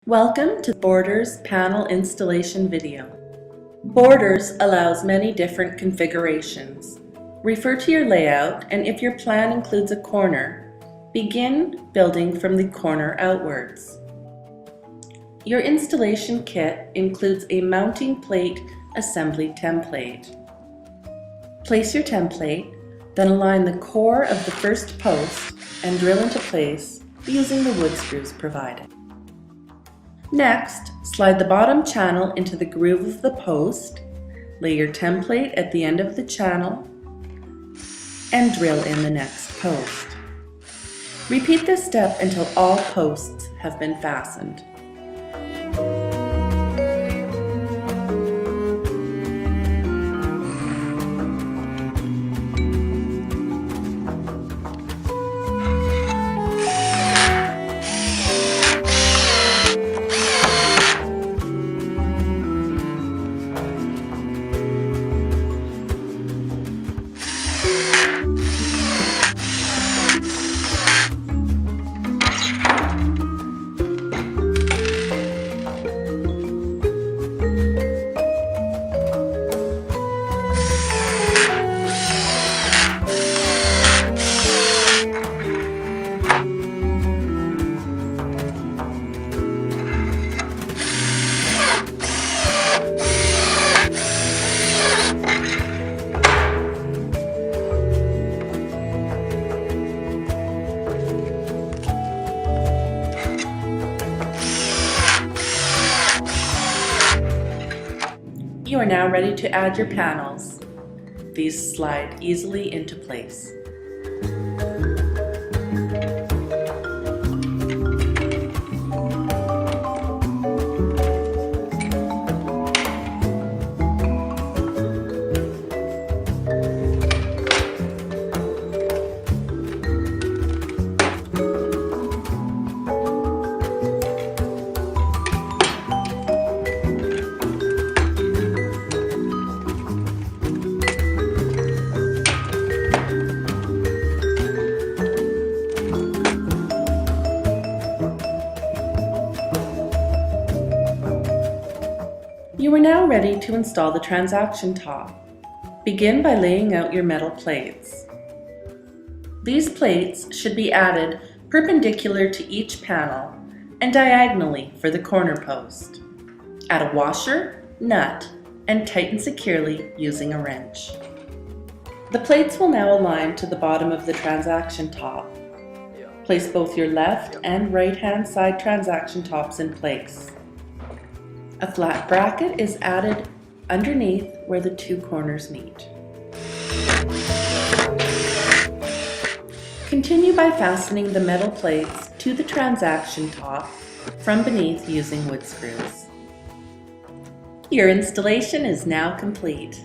Welcome to Borders panel installation video. Borders allows many different configurations. Refer to your layout, and if your plan includes a corner, begin building from the corner outwards. Your installation kit includes a mounting plate assembly template. Place your template, then align the core of the first post and drill into place using the wood screws provided. Next, slide the bottom channel into the groove of the post, lay your template at the end of the channel, and drill in the next post. Repeat this step until all posts have been fastened. You are now ready to add your panels. These slide easily into place. You are now ready to install the transaction top. Begin by laying out your metal plates. These plates should be added perpendicular to each panel and diagonally for the corner post. Add a washer, nut, and tighten securely using a wrench. The plates will now align to the bottom of the transaction top. Place both your left and right-hand side transaction tops in place. A flat bracket is added underneath where the two corners meet. Continue by fastening the metal plates to the transaction top from beneath using wood screws. Your installation is now complete.